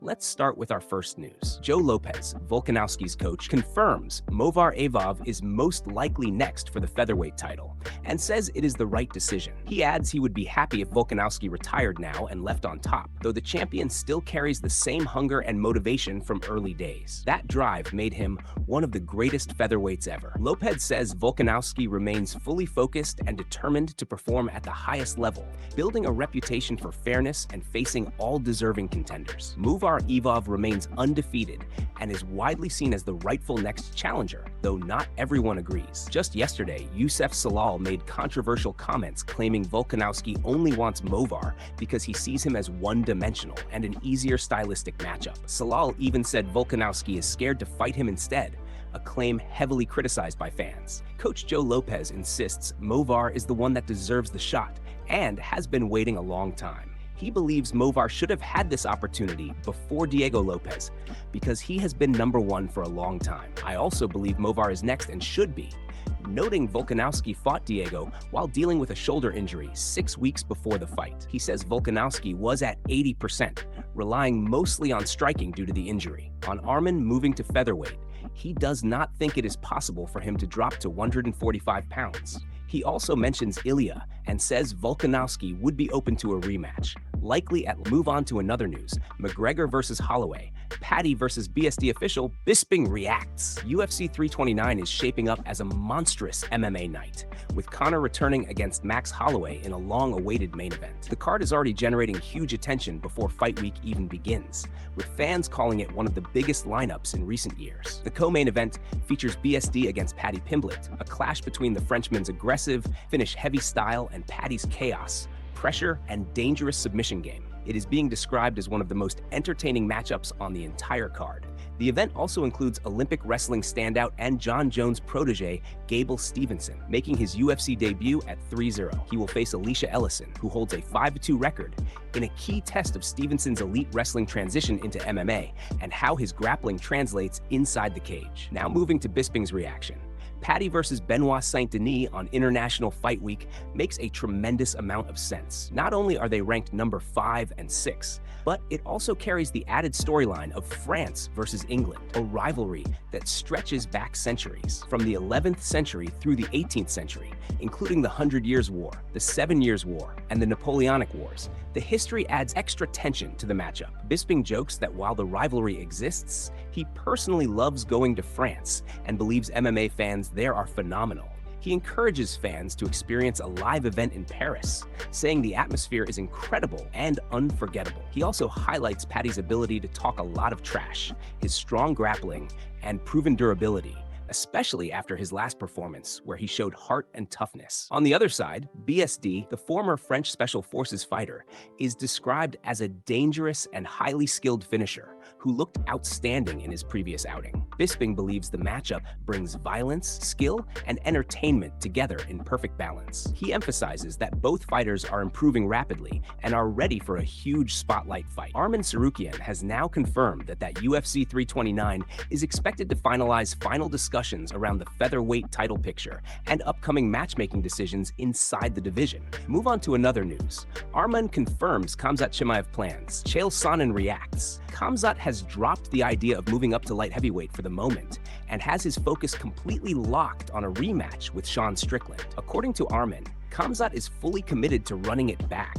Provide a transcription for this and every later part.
Let's start with our first news. Joe Lopez, Volkanovski's coach, confirms Movsar Evov is most likely next for the featherweight title and says it is the right decision. He adds he would be happy if Volkanovski retired now and left on top, though the champion still carries the same hunger and motivation from early days. That drive made him one of the greatest featherweights ever. Lopez says Volkanovski remains fully focused and determined to perform at the highest level, building a reputation for fairness and facing all deserving contenders. Movsar Evov remains undefeated and is widely seen as the rightful next challenger, though not everyone agrees. Just yesterday, Youssef Salal made controversial comments claiming Volkanovski only wants Movsar because he sees him as one-dimensional and an easier stylistic matchup. Salal even said Volkanovski is scared to fight him instead, a claim heavily criticized by fans. Coach Joe Lopez insists Movsar is the one that deserves the shot and has been waiting a long time. He believes Movsar should have had this opportunity before Diego Lopez because he has been #1 for a long time. I also believe Movsar is next and should be, noting Volkanovski fought Diego while dealing with a shoulder injury 6 weeks before the fight. He says Volkanovski was at 80%, relying mostly on striking due to the injury. On Arman moving to featherweight, he does not think it is possible for him to drop to 145 pounds. He also mentions Ilia and says Volkanovski would be open to a rematch, likely at. Move on to another news. McGregor versus Holloway. Paddy versus BSD official. Bisping reacts. UFC 329 is shaping up as a monstrous MMA night, with Conor returning against Max Holloway in a long-awaited main event. The card is already generating huge attention before fight week even begins, with fans calling it one of the biggest lineups in recent years. The co-main event features BSD against Paddy Pimblett, a clash between the Frenchman's aggressive, finish-heavy style and Paddy's chaos, pressure, and dangerous submission game. It is being described as one of the most entertaining matchups on the entire card. The event also includes Olympic wrestling standout and Jon Jones protege Gable Stevenson, making his UFC debut at 3-0. He will face Alicia Ellison, who holds a 5-2 record, in a key test of Stevenson's elite wrestling transition into MMA and how his grappling translates inside the cage. Now moving to Bisping's reaction. Paddy versus Benoit Saint-Denis on International Fight Week makes a tremendous amount of sense. Not only are they ranked number 5 and 6, but it also carries the added storyline of France versus England, a rivalry that stretches back centuries, from the 11th century through the 18th century, including the 100 Years' War, the 7 Years' War, and the Napoleonic Wars. The history adds extra tension to the matchup. Bisping jokes that while the rivalry exists, he personally loves going to France and believes MMA fans there are phenomenal. He encourages fans to experience a live event in Paris, saying the atmosphere is incredible and unforgettable. He also highlights Paddy's ability to talk a lot of trash, his strong grappling, and proven durability, especially after his last performance, where he showed heart and toughness. On the other side, BSD, the former French Special Forces fighter, is described as a dangerous and highly skilled finisher who looked outstanding in his previous outing. Bisping believes the matchup brings violence, skill, and entertainment together in perfect balance. He emphasizes that both fighters are improving rapidly and are ready for a huge spotlight fight. Arman Tsarukyan has now confirmed that UFC 329 is expected to finalize final discussions around the featherweight title picture and upcoming matchmaking decisions inside the division. Move on to another news. Arman confirms Khamzat Chimaev plans. Chael Sonnen reacts. Khamzat has dropped the idea of moving up to light heavyweight for the moment and has his focus completely locked on a rematch with Sean Strickland. According to Arman, Khamzat is fully committed to running it back,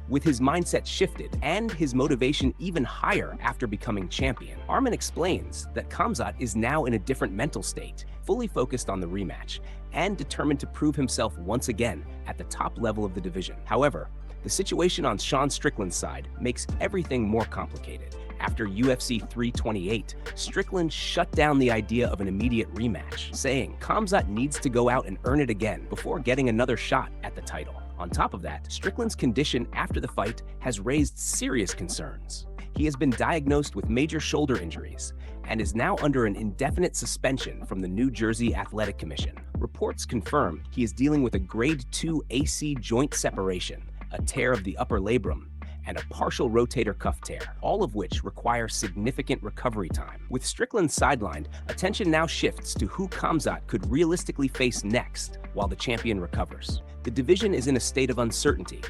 with his mindset shifted and his motivation even higher after becoming champion. Arman explains that Khamzat is now in a different mental state, fully focused on the rematch, and determined to prove himself once again at the top level of the division. However, the situation on Sean Strickland's side makes everything more complicated. After UFC 328, Strickland shut down the idea of an immediate rematch, saying Khamzat needs to go out and earn it again before getting another shot at the title. On top of that, Strickland's condition after the fight has raised serious concerns. He has been diagnosed with major shoulder injuries and is now under an indefinite suspension from the New Jersey Athletic Commission. Reports confirm he is dealing with a grade 2 AC joint separation, a tear of the upper labrum, and a partial rotator cuff tear, all of which require significant recovery time. With Strickland sidelined, attention now shifts to who Khamzat could realistically face next while the champion recovers. The division is in a state of uncertainty,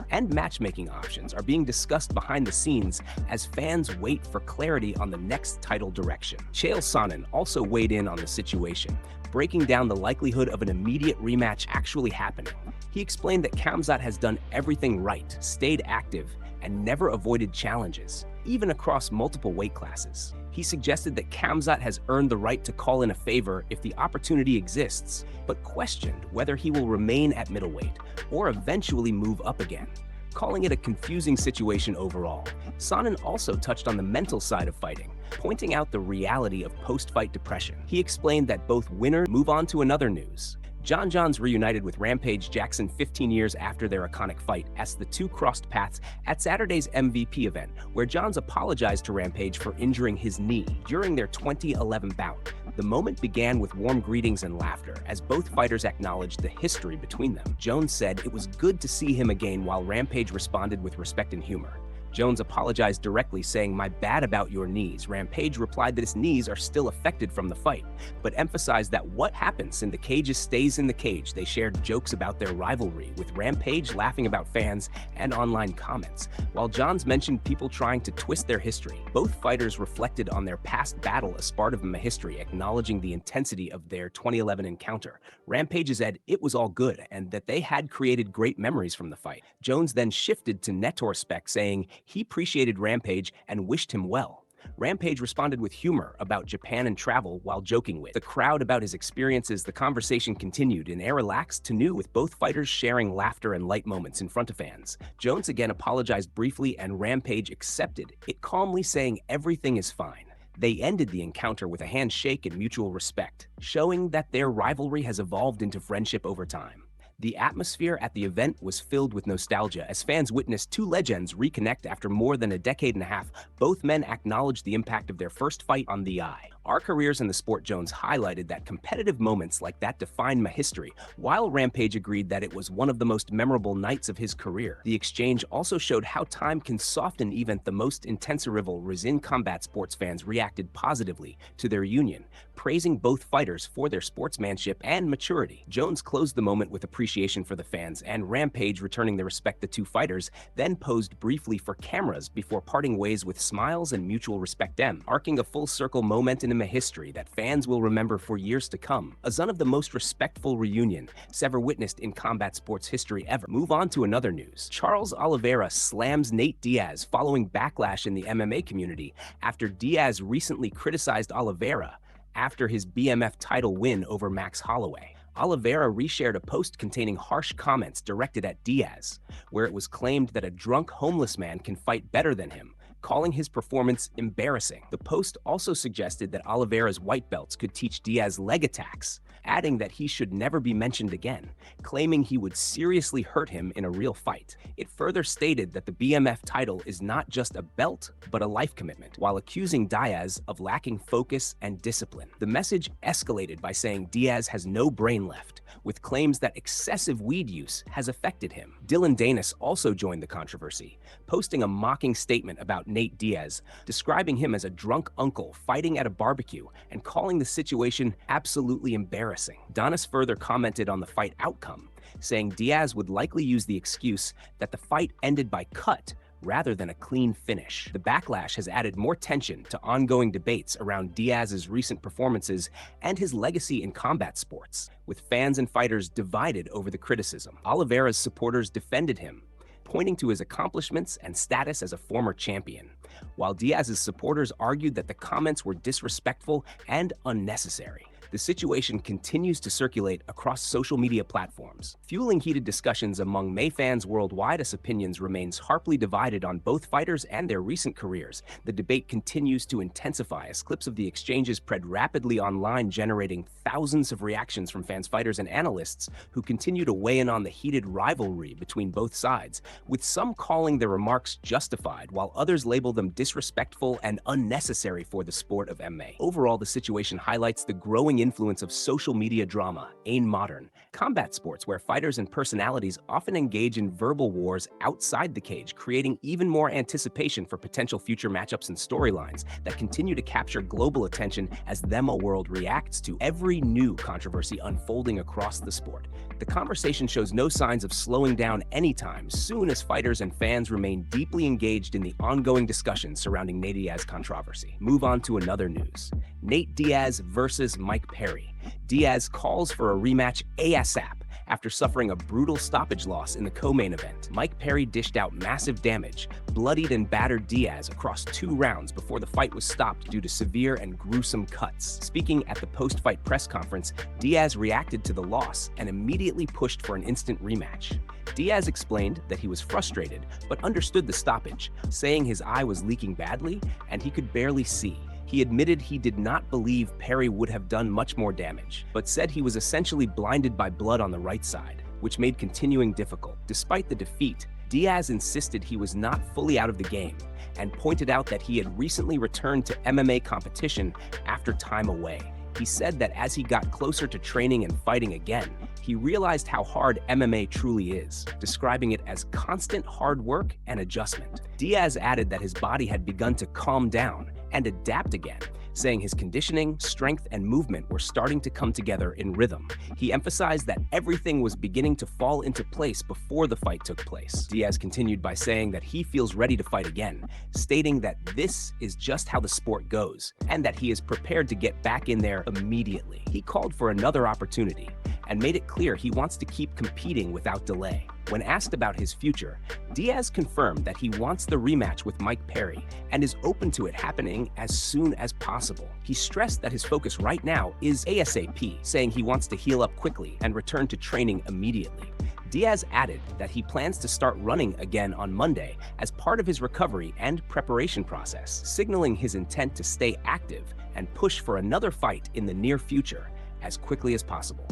and matchmaking options are being discussed behind the scenes as fans wait for clarity on the next title direction. Chael Sonnen also weighed in on the situation, breaking down the likelihood of an immediate rematch actually happening. He explained that Khamzat has done everything right, stayed active, and never avoided challenges, even across multiple weight classes. He suggested that Khamzat has earned the right to call in a favor if the opportunity exists, but questioned whether he will remain at middleweight or eventually move up again, calling it a confusing situation overall. Sonnen also touched on the mental side of fighting, pointing out the reality of post-fight depression. He explained that both winners move on to another news. Jon Jones reunited with Rampage Jackson 15 years after their iconic fight as the two crossed paths at Saturday's MVP event, where Jones apologized to Rampage for injuring his knee during their 2011 bout. The moment began with warm greetings and laughter as both fighters acknowledged the history between them. Jones said it was good to see him again, while Rampage responded with respect and humor. Jones apologized directly, saying, "My bad about your knees." Rampage replied that his knees are still affected from the fight, but emphasized that what happens in the cage stays in the cage. They shared jokes about their rivalry, with Rampage laughing about fans and online comments, while Jones mentioned people trying to twist their history. Both fighters reflected on their past battle as part of a history, acknowledging the intensity of their 2011 encounter. Rampage said it was all good and that they had created great memories from the fight. Jones then shifted to Netorspec, saying he appreciated Rampage and wished him well. Rampage responded with humor about Japan and travel while joking with the crowd about his experiences. The conversation continued in a relaxed tone, with both fighters sharing laughter and light moments in front of fans. Jones again apologized briefly and Rampage accepted it calmly, saying everything is fine. They ended the encounter with a handshake and mutual respect, showing that their rivalry has evolved into friendship over time. The atmosphere at the event was filled with nostalgia as fans witnessed two legends reconnect after more than a decade and a half. Both men acknowledged the impact of their first fight on the eye. Our careers in the sport, Jones highlighted that competitive moments like that define my history, while Rampage agreed that it was one of the most memorable nights of his career. The exchange also showed how time can soften even the most intense rivalries in combat sports. Fans reacted positively to their union, praising both fighters for their sportsmanship and maturity. Jones closed the moment with appreciation for the fans, and Rampage, returning the respect the two fighters, then posed briefly for cameras before parting ways with smiles and mutual respect, marking a full circle moment in a history that fans will remember for years to come. As one of the most respectful reunion ever witnessed in combat sports history ever. Move on to another news. Charles Oliveira slams Nate Diaz following backlash in the MMA community after Diaz recently criticized Oliveira after his BMF title win over Max Holloway. Oliveira reshared a post containing harsh comments directed at Diaz, where it was claimed that a drunk homeless man can fight better than him, calling his performance embarrassing. The post also suggested that Oliveira's white belts could teach Diaz leg attacks, adding that he should never be mentioned again, claiming he would seriously hurt him in a real fight. It further stated that the BMF title is not just a belt, but a life commitment, while accusing Diaz of lacking focus and discipline. The message escalated by saying Diaz has no brain left, with claims that excessive weed use has affected him. Dylan Danis also joined the controversy, posting a mocking statement about Nate Diaz, describing him as a drunk uncle fighting at a barbecue and calling the situation absolutely embarrassing. Danis further commented on the fight outcome, saying Diaz would likely use the excuse that the fight ended by cut rather than a clean finish. The backlash has added more tension to ongoing debates around Diaz's recent performances and his legacy in combat sports, with fans and fighters divided over the criticism. Oliveira's supporters defended him, pointing to his accomplishments and status as a former champion, while Diaz's supporters argued that the comments were disrespectful and unnecessary. The situation continues to circulate across social media platforms, fueling heated discussions among MMA fans worldwide as opinions remains sharply divided on both fighters and their recent careers. The debate continues to intensify as clips of the exchanges spread rapidly online, generating thousands of reactions from fans, fighters, and analysts who continue to weigh in on the heated rivalry between both sides, with some calling their remarks justified, while others label them disrespectful and unnecessary for the sport of MMA. Overall, the situation highlights the growing growing influence of social media drama, modern combat sports where fighters and personalities often engage in verbal wars outside the cage, creating even more anticipation for potential future matchups and storylines that continue to capture global attention as the world reacts to every new controversy unfolding across the sport. The conversation shows no signs of slowing down anytime soon as fighters and fans remain deeply engaged in the ongoing discussions surrounding Nate Diaz controversy. Move on to another news. Nate Diaz versus Mike Perry. Diaz calls for a rematch ASAP after suffering a brutal stoppage loss in the co-main event. Mike Perry dished out massive damage, bloodied and battered Diaz across 2 rounds before the fight was stopped due to severe and gruesome cuts. Speaking at the post-fight press conference, Diaz reacted to the loss and immediately pushed for an instant rematch. Diaz explained that he was frustrated but understood the stoppage, saying his eye was leaking badly and he could barely see. He admitted he did not believe Perry would have done much more damage, but said he was essentially blinded by blood on the right side, which made continuing difficult. Despite the defeat, Diaz insisted he was not fully out of the game and pointed out that he had recently returned to MMA competition after time away. He said that as he got closer to training and fighting again, he realized how hard MMA truly is, describing it as constant hard work and adjustment. Diaz added that his body had begun to calm down and adapt again, saying his conditioning, strength, and movement were starting to come together in rhythm. He emphasized that everything was beginning to fall into place before the fight took place. Diaz continued by saying that he feels ready to fight again, stating that this is just how the sport goes, and that he is prepared to get back in there immediately. He called for another opportunity and made it clear he wants to keep competing without delay. When asked about his future, Diaz confirmed that he wants the rematch with Mike Perry and is open to it happening as soon as possible. He stressed that his focus right now is ASAP, saying he wants to heal up quickly and return to training immediately. Diaz added that he plans to start running again on Monday as part of his recovery and preparation process, signaling his intent to stay active and push for another fight in the near future as quickly as possible.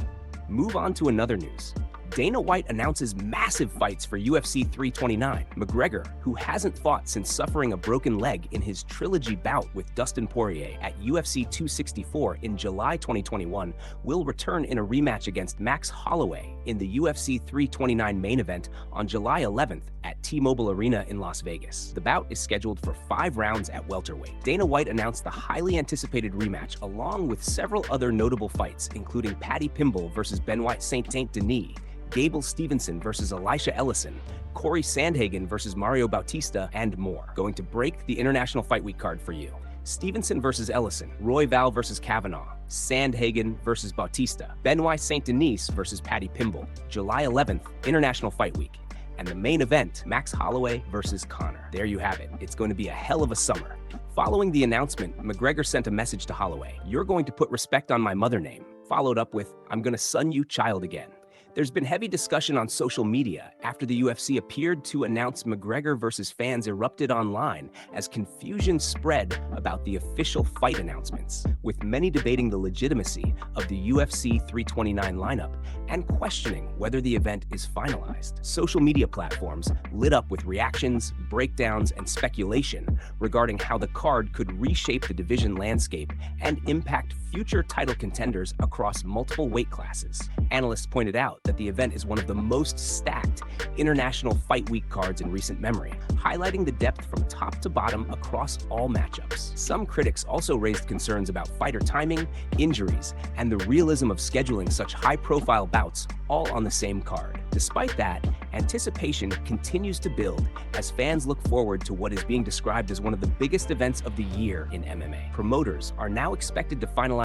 Move on to another news. Dana White announces massive fights for UFC 329. McGregor, who hasn't fought since suffering a broken leg in his trilogy bout with Dustin Poirier at UFC 264 in July 2021, will return in a rematch against Max Holloway in the UFC 329 main event on July 11th at T-Mobile Arena in Las Vegas. The bout is scheduled for 5 rounds at welterweight. Dana White announced the highly anticipated rematch along with several other notable fights, including Paddy Pimblett versus Benoit Saint-Denis, Gable Stevenson versus Elisha Ellison, Corey Sandhagen versus Mario Bautista, and more. Going to break the International Fight Week card for you. Stevenson versus Ellison, Royval versus Kavanaugh, Sandhagen versus Bautista, Benoit Saint-Denis versus Paddy Pimblett, July 11th, International Fight Week. And the main event, Max Holloway versus Conor. There you have it. It's going to be a hell of a summer. Following the announcement, McGregor sent a message to Holloway. "You're going to put respect on my mother name," followed up with, "I'm going to son you child again." There's been heavy discussion on social media after the UFC appeared to announce McGregor versus fans erupted online as confusion spread about the official fight announcements, with many debating the legitimacy of the UFC 329 lineup and questioning whether the event is finalized. Social media platforms lit up with reactions, breakdowns, and speculation regarding how the card could reshape the division landscape and impact future title contenders across multiple weight classes. Analysts pointed out that the event is one of the most stacked International Fight Week cards in recent memory, highlighting the depth from top to bottom across all matchups. Some critics also raised concerns about fighter timing, injuries, and the realism of scheduling such high-profile bouts all on the same card. Despite that, anticipation continues to build as fans look forward to what is being described as one of the biggest events of the year in MMA. Promoters are now expected to finalize